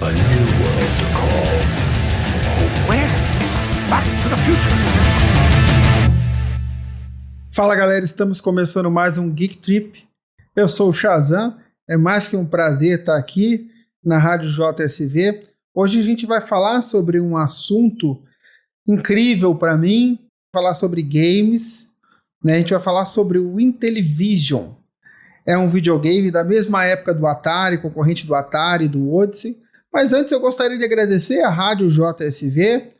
A new world to call. Where? Back to the future. Fala galera, estamos começando mais um Geek Trip. Eu sou o Shazam, é mais que um prazer estar aqui na Rádio JSV. Hoje a gente vai falar sobre um assunto incrível para mim, falar sobre games, né? A gente vai falar sobre o Intellivision. É um videogame da mesma época do Atari, concorrente do Atari, do Odyssey. Mas antes eu gostaria de agradecer à Rádio JSV,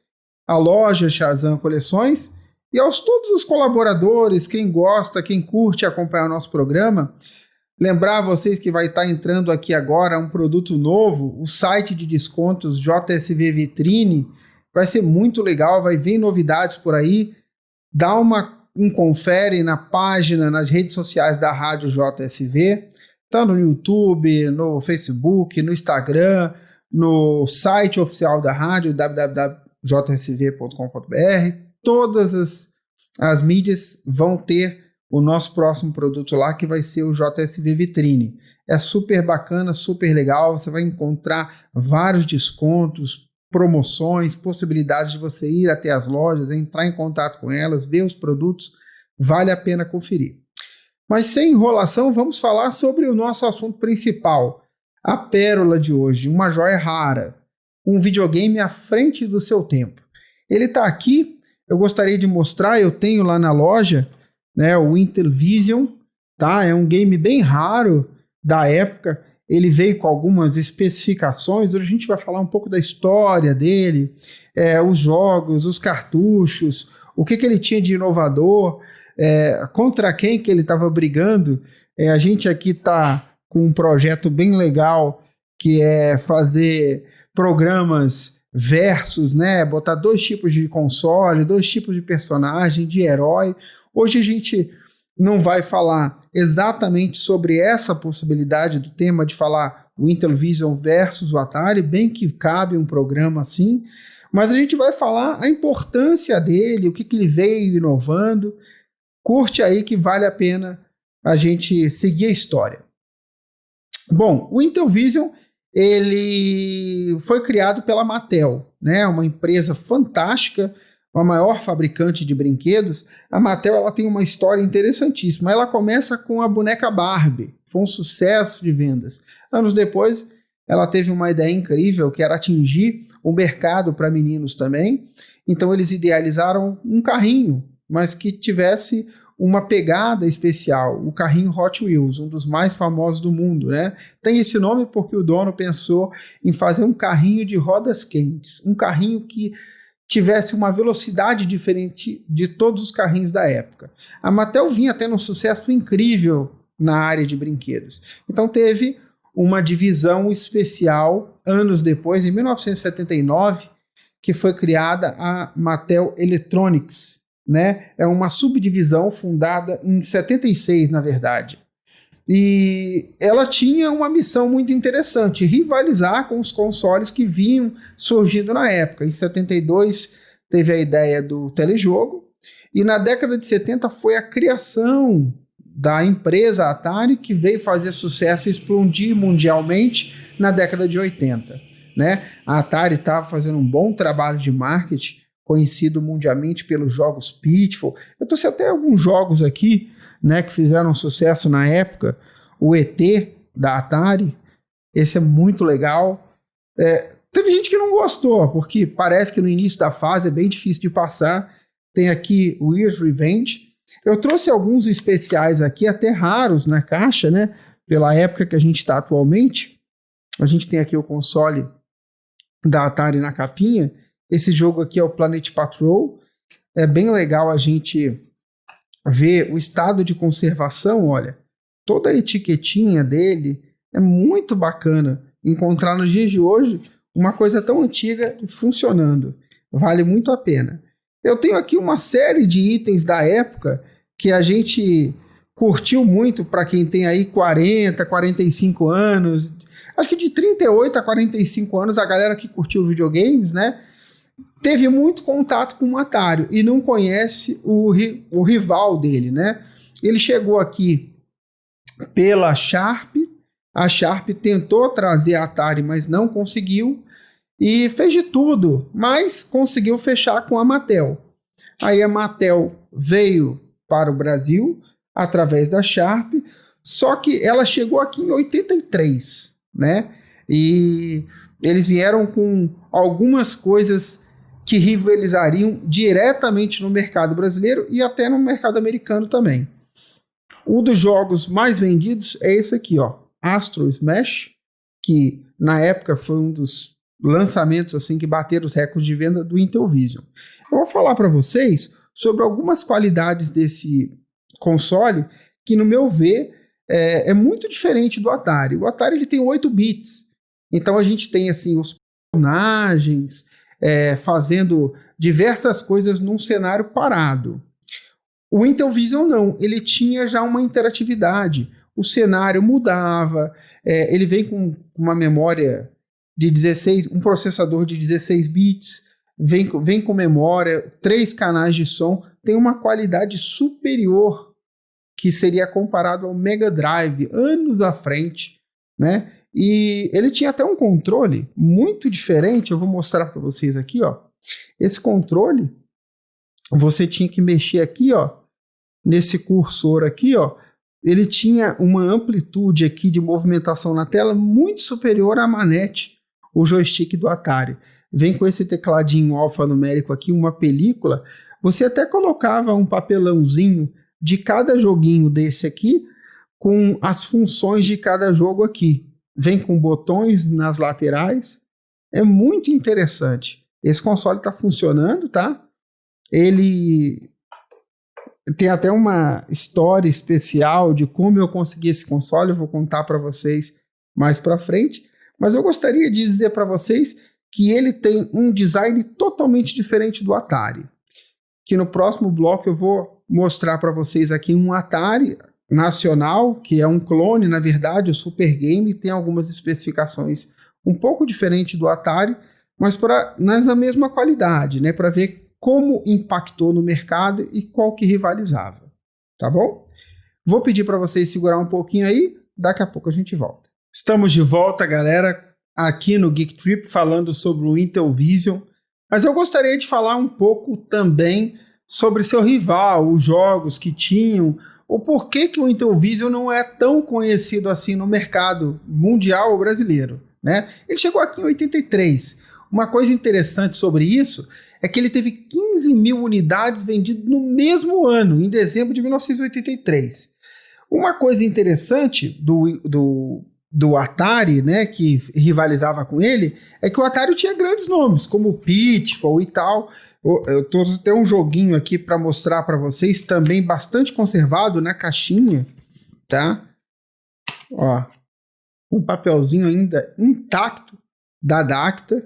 à loja Shazam Coleções e aos todos os colaboradores, quem gosta, quem curte acompanhar o nosso programa. Lembrar vocês que vai estar entrando aqui agora um produto novo, o site de descontos JSV Vitrine. Vai ser muito legal, vai vir novidades por aí. Dá um confere na página, nas redes sociais da Rádio JSV. Tá no YouTube, no Facebook, no Instagram, no site oficial da rádio, www.jsv.com.br. Todas as mídias vão ter o nosso próximo produto lá, que vai ser o JSV Vitrine. É super bacana, super legal, você vai encontrar vários descontos, promoções, possibilidades de você ir até as lojas, entrar em contato com elas, ver os produtos, vale a pena conferir. Mas sem enrolação, vamos falar sobre o nosso assunto principal, a pérola de hoje, uma joia rara, um videogame à frente do seu tempo. Ele está aqui, eu gostaria de mostrar, eu tenho lá na loja, né, o Intellivision, tá? É um game bem raro da época, ele veio com algumas especificações, hoje a gente vai falar um pouco da história dele, os jogos, os cartuchos, o que ele tinha de inovador, contra quem que ele estava brigando. A gente aqui está com um projeto bem legal, que é fazer programas versus, né? Botar dois tipos de console, dois tipos de personagem, de herói. Hoje a gente não vai falar exatamente sobre essa possibilidade do tema de falar o Intellivision versus o Atari, bem que cabe um programa assim, mas a gente vai falar a importância dele, o que ele veio inovando. Curte aí que vale a pena a gente seguir a história. Bom, o Intellivision, ele foi criado pela Mattel, né? Uma empresa fantástica, a maior fabricante de brinquedos. A Mattel, ela tem uma história interessantíssima. Ela começa com a boneca Barbie, foi um sucesso de vendas. Anos depois, ela teve uma ideia incrível, que era atingir o mercado para meninos também. Então eles idealizaram um carrinho, mas que tivesse uma pegada especial, o carrinho Hot Wheels, um dos mais famosos do mundo, né? Tem esse nome porque o dono pensou em fazer um carrinho de rodas quentes, um carrinho que tivesse uma velocidade diferente de todos os carrinhos da época. A Mattel vinha tendo um sucesso incrível na área de brinquedos. Então teve uma divisão especial anos depois, em 1979, que foi criada a Mattel Electronics, né? É uma subdivisão fundada em 76, na verdade. E ela tinha uma missão muito interessante, rivalizar com os consoles que vinham surgindo na época. Em 72 teve a ideia do telejogo, e na década de 70 foi a criação da empresa Atari, que veio fazer sucesso e explodir mundialmente na década de 80. Né? A Atari estava fazendo um bom trabalho de marketing, conhecido mundialmente pelos jogos Pitfall. Eu trouxe até alguns jogos aqui, né, que fizeram sucesso na época. O ET da Atari, esse é muito legal. Teve gente que não gostou, porque parece que no início da fase é bem difícil de passar. Tem aqui o Year's Revenge. Eu trouxe alguns especiais aqui, até raros na caixa, né, pela época que a gente está atualmente. A gente tem aqui o console da Atari na capinha. Esse jogo aqui é o Planet Patrol. É bem legal a gente ver o estado de conservação, olha. Toda a etiquetinha dele é muito bacana. Encontrar nos dias de hoje uma coisa tão antiga funcionando. Vale muito a pena. Eu tenho aqui uma série de itens da época que a gente curtiu muito para quem tem aí 40, 45 anos. Acho que de 38 a 45 anos, a galera que curtiu videogames, né? Teve muito contato com o Atari e não conhece o rival dele, né? Ele chegou aqui pela Sharp, A Sharp tentou trazer a Atari, mas não conseguiu. E fez de tudo, mas conseguiu fechar com a Mattel. Aí a Mattel veio para o Brasil através da Sharp, só que ela chegou aqui em 83, né? E eles vieram com algumas coisas que rivalizariam diretamente no mercado brasileiro e até no mercado americano também. Um dos jogos mais vendidos é esse aqui, ó, Astro Smash, que na época foi um dos lançamentos assim que bateram os recordes de venda do Intellivision. Eu vou falar para vocês sobre algumas qualidades desse console que, no meu ver, é muito diferente do Atari. O Atari ele tem 8 bits, então a gente tem assim os personagens fazendo diversas coisas num cenário parado. O Intellivision não, ele tinha já uma interatividade, o cenário mudava, ele vem com uma memória de 16, um processador de 16 bits, vem com memória, 3 canais de som, tem uma qualidade superior que seria comparado ao Mega Drive, anos à frente, né? E ele tinha até um controle muito diferente, eu vou mostrar para vocês aqui, ó. Esse controle, você tinha que mexer aqui, ó, nesse cursor aqui, ó, ele tinha uma amplitude aqui de movimentação na tela muito superior à manete, o joystick do Atari. Vem com esse tecladinho alfanumérico aqui, uma película. Você até colocava um papelãozinho de cada joguinho desse aqui, com as funções de cada jogo aqui. Vem com botões nas laterais. É muito interessante. Esse console está funcionando, tá? Ele tem até uma história especial de como eu consegui esse console. Eu vou contar para vocês mais para frente. Mas eu gostaria de dizer para vocês que ele tem um design totalmente diferente do Atari. Que no próximo bloco eu vou mostrar para vocês aqui um Atari nacional, que é um clone, na verdade, o Super Game, tem algumas especificações um pouco diferentes do Atari, mas na mesma qualidade, né, para ver como impactou no mercado e qual que rivalizava, tá bom? Vou pedir para vocês segurar um pouquinho aí, daqui a pouco a gente volta. Estamos de volta, galera, aqui no Geek Trip, falando sobre o Intellivision, mas eu gostaria de falar um pouco também sobre seu rival, os jogos que tinham, o porquê que o Intellivision não é tão conhecido assim no mercado mundial ou brasileiro, né? Ele chegou aqui em 83. Uma coisa interessante sobre isso é que ele teve 15 mil unidades vendidas no mesmo ano, em dezembro de 1983. Uma coisa interessante do Atari, né, que rivalizava com ele, é que o Atari tinha grandes nomes, como o Pitfall e tal. Eu trouxe até um joguinho aqui para mostrar para vocês, também bastante conservado na caixinha, tá? Ó, um papelzinho ainda intacto da Dacta.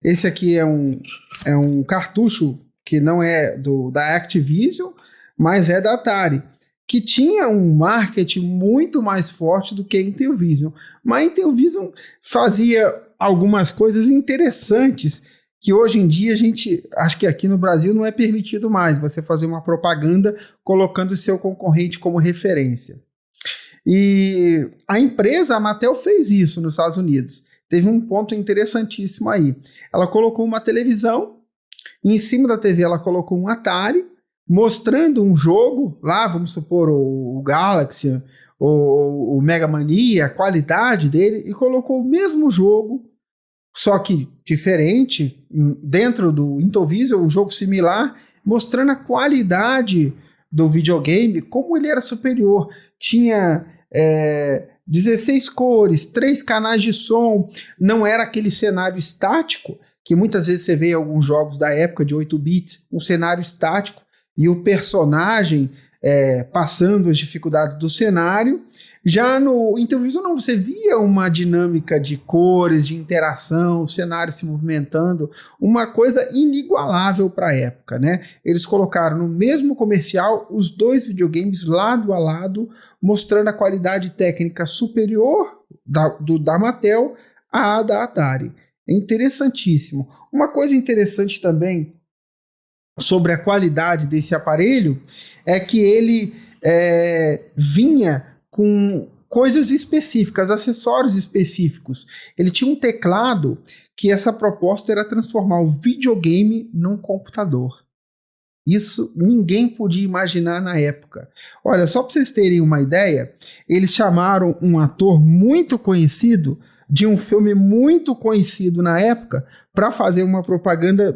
Esse aqui é um cartucho que não é da Activision, mas é da Atari, que tinha um marketing muito mais forte do que a Intellivision. Mas a Intellivision fazia algumas coisas interessantes que hoje em dia a gente, acho que aqui no Brasil não é permitido mais você fazer uma propaganda colocando o seu concorrente como referência. E a empresa, a Mattel, fez isso nos Estados Unidos. Teve um ponto interessantíssimo aí. Ela colocou uma televisão, e em cima da TV ela colocou um Atari, mostrando um jogo, lá vamos supor o Galaxy, o Mega Mania, a qualidade dele, e colocou o mesmo jogo, só que diferente, dentro do Intellivision, um jogo similar, mostrando a qualidade do videogame, como ele era superior. Tinha 16 cores, 3 canais de som, não era aquele cenário estático, que muitas vezes você vê em alguns jogos da época de 8 bits, um cenário estático, e o personagem passando as dificuldades do cenário. Já no Intellivision não, você via uma dinâmica de cores, de interação, o cenário se movimentando, uma coisa inigualável para a época, né? Eles colocaram no mesmo comercial os dois videogames lado a lado, mostrando a qualidade técnica superior da Mattel à da Atari. É interessantíssimo. Uma coisa interessante também sobre a qualidade desse aparelho é que ele vinha com coisas específicas, acessórios específicos. Ele tinha um teclado que essa proposta era transformar o videogame num computador. Isso ninguém podia imaginar na época. Olha, só para vocês terem uma ideia, eles chamaram um ator muito conhecido de um filme muito conhecido na época para fazer uma propaganda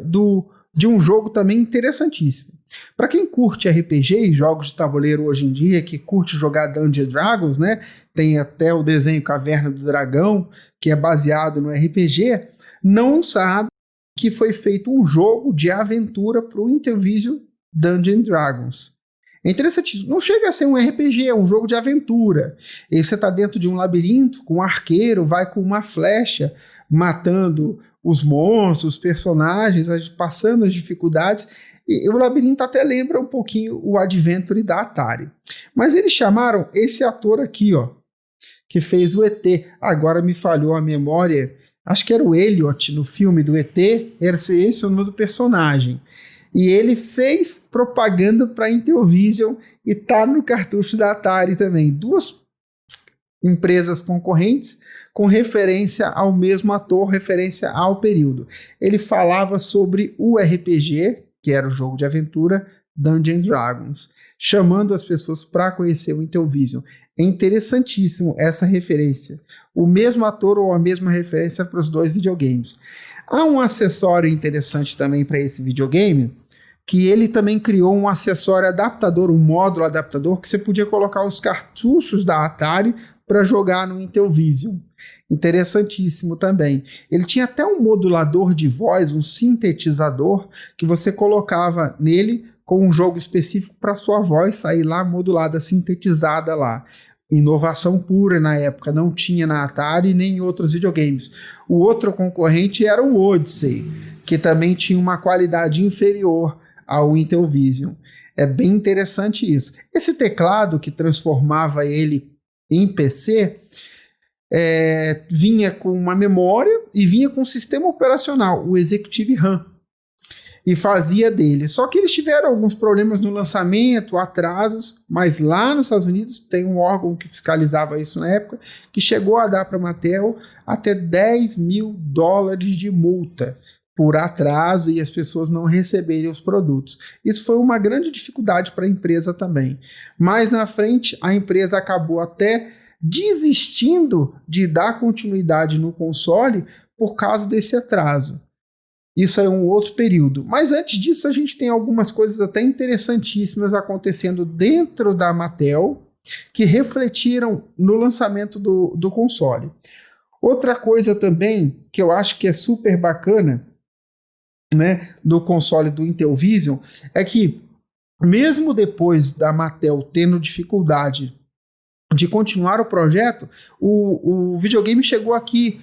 de um jogo também interessantíssimo. Para quem curte RPG e jogos de tabuleiro hoje em dia, que curte jogar Dungeons & Dragons, né? Tem até o desenho Caverna do Dragão, que é baseado no RPG, não sabe que foi feito um jogo de aventura para o Intellivision Dungeons & Dragons. É interessante, não chega a ser um RPG, é um jogo de aventura. E você está dentro de um labirinto com um arqueiro, vai com uma flecha, matando os monstros, os personagens, passando as dificuldades. E o labirinto até lembra um pouquinho o Adventure da Atari. Mas eles chamaram esse ator aqui, ó, que fez o ET. Agora me falhou a memória. Acho que era o Elliot no filme do ET. Era esse o nome do personagem. E ele fez propaganda para a Intellivision e tá no cartucho da Atari também. Duas empresas concorrentes com referência ao mesmo ator, referência ao período. Ele falava sobre o RPG, que era o jogo de aventura, Dungeons & Dragons, chamando as pessoas para conhecer o Intellivision. É interessantíssimo essa referência. O mesmo ator ou a mesma referência para os dois videogames. Há um acessório interessante também para esse videogame, que ele também criou um acessório adaptador, um módulo adaptador, que você podia colocar os cartuchos da Atari para jogar no Intellivision. Interessantíssimo também. Ele tinha até um modulador de voz, um sintetizador, que você colocava nele com um jogo específico para sua voz sair lá modulada, sintetizada lá. Inovação pura na época, não tinha na Atari nem em outros videogames. O outro concorrente era o Odyssey, que também tinha uma qualidade inferior ao Intellivision. É bem interessante isso. Esse teclado que transformava ele em PC vinha com uma memória e vinha com um sistema operacional, o Executive RAM, e fazia dele. Só que eles tiveram alguns problemas no lançamento, atrasos, mas lá nos Estados Unidos tem um órgão que fiscalizava isso na época, que chegou a dar para a Mattel até $10 mil de multa por atraso e as pessoas não receberem os produtos. Isso foi uma grande dificuldade para a empresa também. Mais na frente, a empresa acabou até desistindo de dar continuidade no console por causa desse atraso. Isso é um outro período. Mas antes disso, a gente tem algumas coisas até interessantíssimas acontecendo dentro da Mattel que refletiram no lançamento do console. Outra coisa também que eu acho que é super bacana, né, do console do Intellivision é que mesmo depois da Mattel tendo dificuldade de continuar o projeto, o videogame chegou aqui,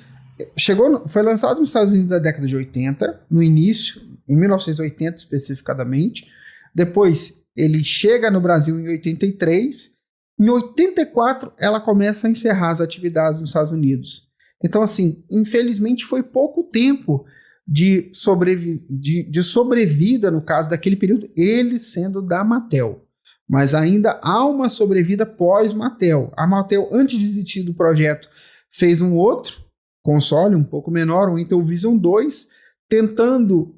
foi lançado nos Estados Unidos na década de 80, no início, em 1980 especificadamente, depois ele chega no Brasil em 83, em 84 ela começa a encerrar as atividades nos Estados Unidos. Então assim, infelizmente foi pouco tempo de sobrevida, no caso daquele período, ele sendo da Mattel. Mas ainda há uma sobrevida pós-Mattel. A Mattel, antes de desistir do projeto, fez um outro console, um pouco menor, o Intellivision 2, tentando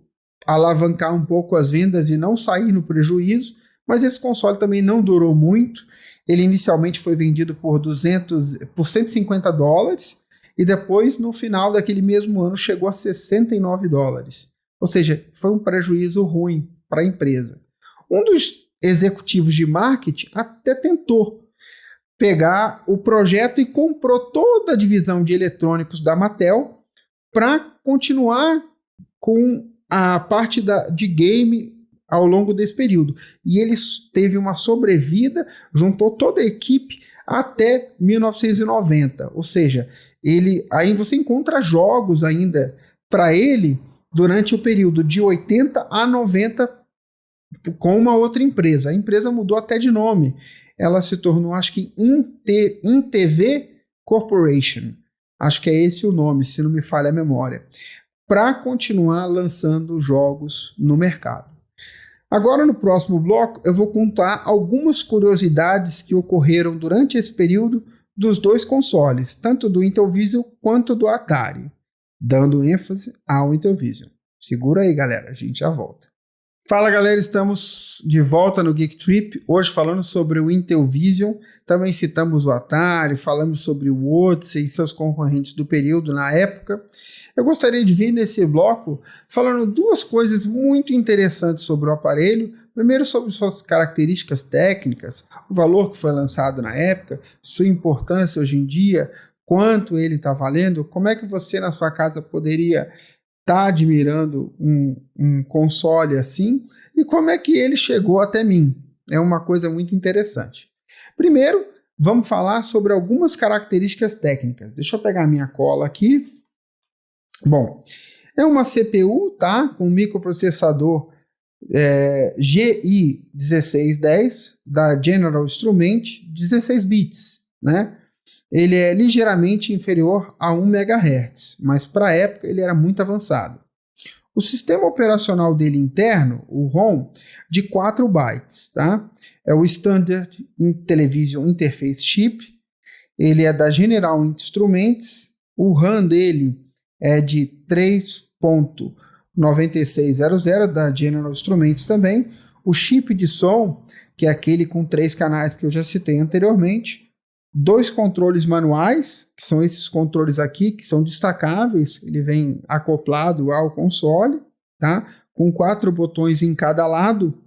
alavancar um pouco as vendas e não sair no prejuízo, mas esse console também não durou muito. Ele inicialmente foi vendido por $150, e depois, no final daquele mesmo ano, chegou a $69. Ou seja, foi um prejuízo ruim para a empresa. Um dos executivos de marketing até tentou pegar o projeto e comprou toda a divisão de eletrônicos da Mattel para continuar com a parte de game ao longo desse período. E ele teve uma sobrevida, juntou toda a equipe até 1990. Ou seja, aí você encontra jogos ainda para ele durante o período de 80 a 90 com uma outra empresa. A empresa mudou até de nome. Ela se tornou, acho que, InTV Corporation. Acho que é esse o nome, se não me falha a memória. Para continuar lançando jogos no mercado. Agora, no próximo bloco, eu vou contar algumas curiosidades que ocorreram durante esse período dos dois consoles, tanto do Intellivision quanto do Atari, dando ênfase ao Intellivision. Segura aí, galera, a gente já volta. Fala, galera, estamos de volta no Geek Trip, hoje falando sobre o Intellivision, também citamos o Atari, falamos sobre o Odyssey e seus concorrentes do período na época. Eu gostaria de vir nesse bloco falando duas coisas muito interessantes sobre o aparelho. Primeiro, sobre suas características técnicas, o valor que foi lançado na época, sua importância hoje em dia, quanto ele está valendo, como é que você na sua casa poderia estar admirando um console assim e como é que ele chegou até mim. É uma coisa muito interessante. Primeiro, vamos falar sobre algumas características técnicas. Deixa eu pegar a minha cola aqui. Bom, é uma CPU, tá? Com microprocessador GI1610 da General Instrument, 16 bits, né? Ele é ligeiramente inferior a 1 MHz, mas para a época ele era muito avançado. O sistema operacional dele interno, o ROM, de 4 bytes, tá? É o Standard Television Interface Chip, ele é da General Instruments, o RAM dele é de 3.9600 da General Instruments também, o chip de som, que é aquele com 3 canais que eu já citei anteriormente, 2 controles manuais, que são esses controles aqui, que são destacáveis, ele vem acoplado ao console, tá? Com 4 botões em cada lado.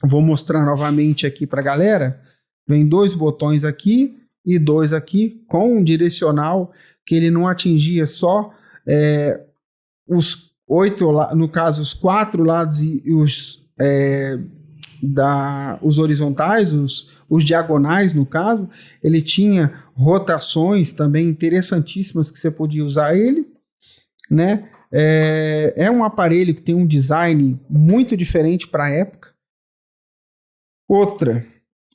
Vou mostrar novamente aqui para a galera. Vem 2 botões aqui e 2 aqui, com um direcional que ele não atingia só os 8, no caso os 4 lados e os horizontais, os diagonais no caso, ele tinha rotações também interessantíssimas que você podia usar ele, né? É um aparelho que tem um design muito diferente para a época. Outra,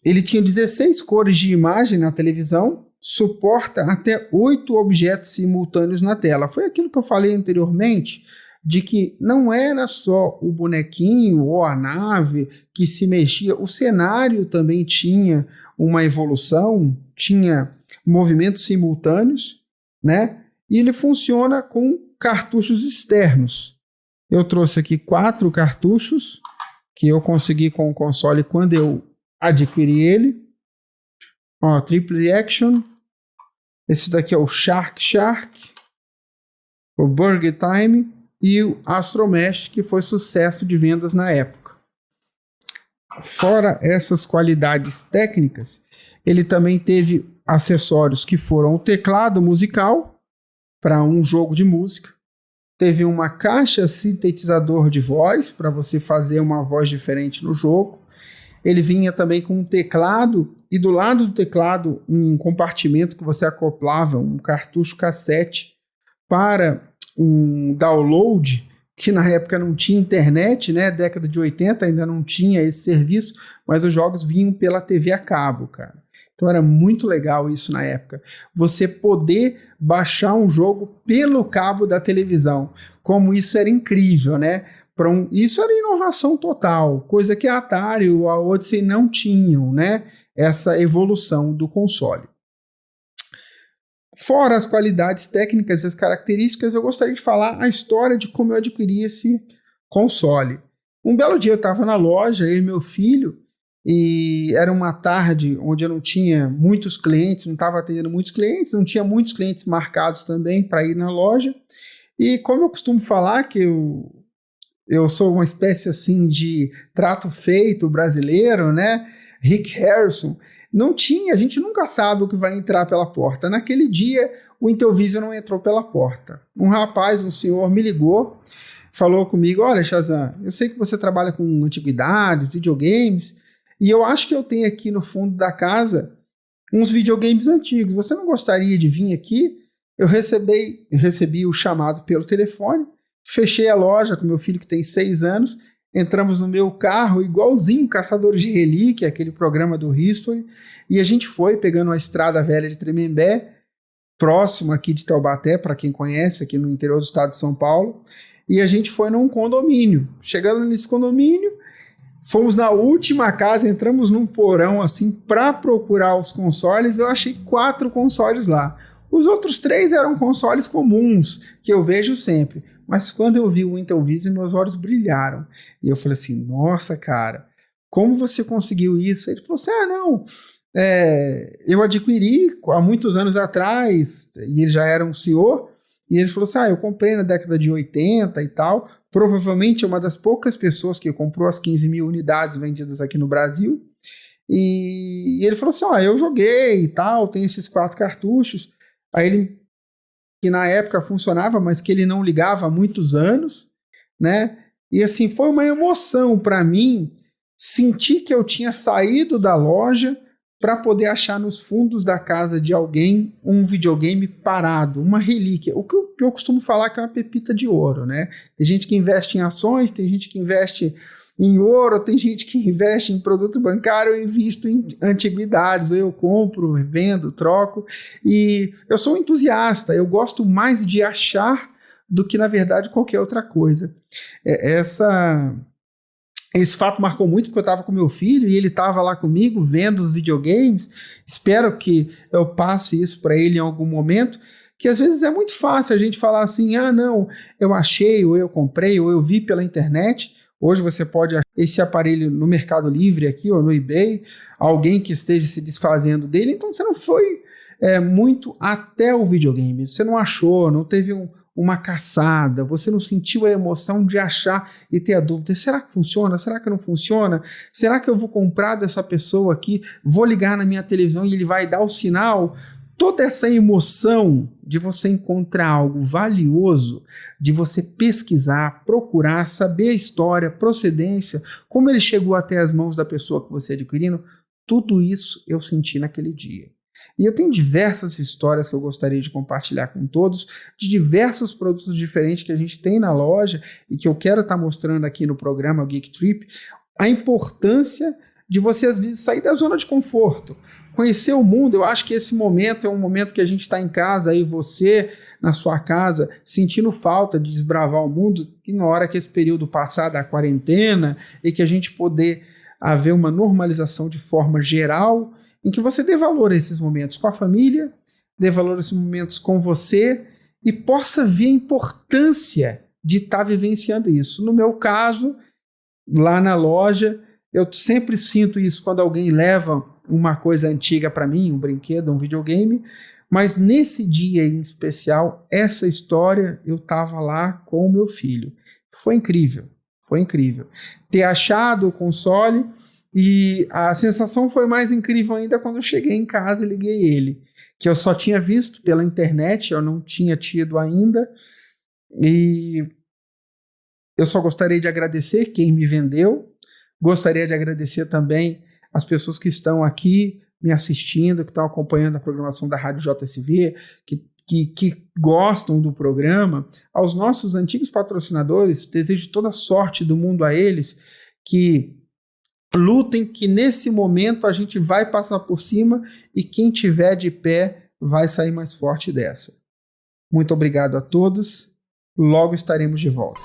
ele tinha 16 cores de imagem na televisão, suporta até 8 objetos simultâneos na tela. Foi aquilo que eu falei anteriormente, de que não era só o bonequinho ou a nave que se mexia, o cenário também tinha uma evolução, tinha movimentos simultâneos, né? E ele funciona com cartuchos externos. Eu trouxe aqui 4 cartuchos que eu consegui com o console quando eu adquiri ele. Ó, Triple Action. Esse daqui é o Shark, o Burger Time e o Astro Mesh, que foi sucesso de vendas na época. Fora essas qualidades técnicas, ele também teve acessórios que foram o teclado musical para um jogo de música, teve uma caixa sintetizador de voz para você fazer uma voz diferente no jogo. Ele vinha também com um teclado e do lado do teclado um compartimento que você acoplava um cartucho cassete para um download, que na época não tinha internet, né? Década de 80 ainda não tinha esse serviço, mas os jogos vinham pela TV a cabo, cara. Então era muito legal isso na época. Você poder baixar um jogo pelo cabo da televisão. Como isso era incrível, né? Isso era inovação total, coisa que a Atari ou a Odyssey não tinham, né? Essa evolução do console. Fora as qualidades técnicas e as características, eu gostaria de falar a história de como eu adquiri esse console. Um belo dia eu estava na loja, eu e meu filho, e era uma tarde onde eu não tinha muitos clientes, não estava atendendo muitos clientes, não tinha muitos clientes marcados também para ir na loja. E como eu costumo falar que eu sou uma espécie assim de trato feito brasileiro, né? Rick Harrison. A gente nunca sabe o que vai entrar pela porta. Naquele dia, o Intellivision não entrou pela porta. Um senhor me ligou, falou comigo: olha, Shazam, eu sei que você trabalha com antiguidades, videogames, e eu acho que eu tenho aqui no fundo da casa uns videogames antigos. Você não gostaria de vir aqui? Eu recebi o chamado pelo telefone, fechei a loja com meu filho que tem 6 anos, entramos no meu carro, igualzinho Caçadores de Relíquia, aquele programa do History, e a gente foi pegando a estrada velha de Tremembé, próximo aqui de Taubaté, para quem conhece, aqui no interior do estado de São Paulo, e a gente foi num condomínio. Chegando nesse condomínio, Fomos na última casa, entramos num porão assim para procurar os consoles. Eu achei 4 consoles lá. Os outros 3 eram consoles comuns, que eu vejo sempre. Mas quando eu vi o Intel Vision, meus olhos brilharam. E eu falei assim, nossa, cara, como você conseguiu isso? Ele falou assim, não, eu adquiri há muitos anos atrás, e ele já era um senhor, e ele falou assim, eu comprei na década de 80 e tal. Provavelmente é uma das poucas pessoas que comprou as 15 mil unidades vendidas aqui no Brasil. E ele falou assim, eu joguei e tal, tem esses 4 cartuchos. Aí ele, que na época funcionava, mas que ele não ligava há muitos anos, né? E assim, foi uma emoção para mim sentir que eu tinha saído da loja para poder achar nos fundos da casa de alguém um videogame parado, uma relíquia. O que eu costumo falar que é uma pepita de ouro, né? Tem gente que investe em ações, tem gente que investe em ouro, tem gente que investe em produto bancário, eu invisto em antiguidades, eu compro, vendo, troco, e eu sou um entusiasta, eu gosto mais de achar do que, na verdade, qualquer outra coisa. Esse fato marcou muito porque eu estava com meu filho e ele estava lá comigo vendo os videogames. Espero que eu passe isso para ele em algum momento, que às vezes é muito fácil a gente falar assim, não, eu achei, ou eu comprei, ou eu vi pela internet. Hoje você pode achar esse aparelho no Mercado Livre aqui, ou no eBay, alguém que esteja se desfazendo dele, então você não foi muito até o videogame, você não achou, não teve uma caçada, você não sentiu a emoção de achar e ter a dúvida, será que funciona? Será que não funciona? Será que eu vou comprar dessa pessoa aqui, vou ligar na minha televisão e ele vai dar o sinal? Toda essa emoção de você encontrar algo valioso, de você pesquisar, procurar, saber a história, procedência, como ele chegou até as mãos da pessoa que você adquirindo, tudo isso eu senti naquele dia. E eu tenho diversas histórias que eu gostaria de compartilhar com todos, de diversos produtos diferentes que a gente tem na loja e que eu quero estar mostrando aqui no programa Geek Trip, a importância de você às vezes sair da zona de conforto, conhecer o mundo. Eu acho que esse momento é um momento que a gente está em casa, aí você na sua casa, sentindo falta de desbravar o mundo, e na hora que esse período passar da quarentena e que a gente poder haver uma normalização de forma geral, em que você dê valor a esses momentos com a família, dê valor a esses momentos com você e possa ver a importância de estar vivenciando isso. No meu caso, lá na loja, eu sempre sinto isso quando alguém leva uma coisa antiga para mim, um brinquedo, um videogame, mas nesse dia em especial, essa história, eu estava lá com o meu filho. Foi incrível, foi incrível. Ter achado o console. E a sensação foi mais incrível ainda quando eu cheguei em casa e liguei ele, que eu só tinha visto pela internet, eu não tinha tido ainda, e eu só gostaria de agradecer quem me vendeu, gostaria de agradecer também as pessoas que estão aqui me assistindo, que estão acompanhando a programação da Rádio JSV, que gostam do programa, aos nossos antigos patrocinadores, desejo toda a sorte do mundo a eles, que lutem, que nesse momento a gente vai passar por cima e quem tiver de pé vai sair mais forte dessa. Muito obrigado a todos. Logo estaremos de volta.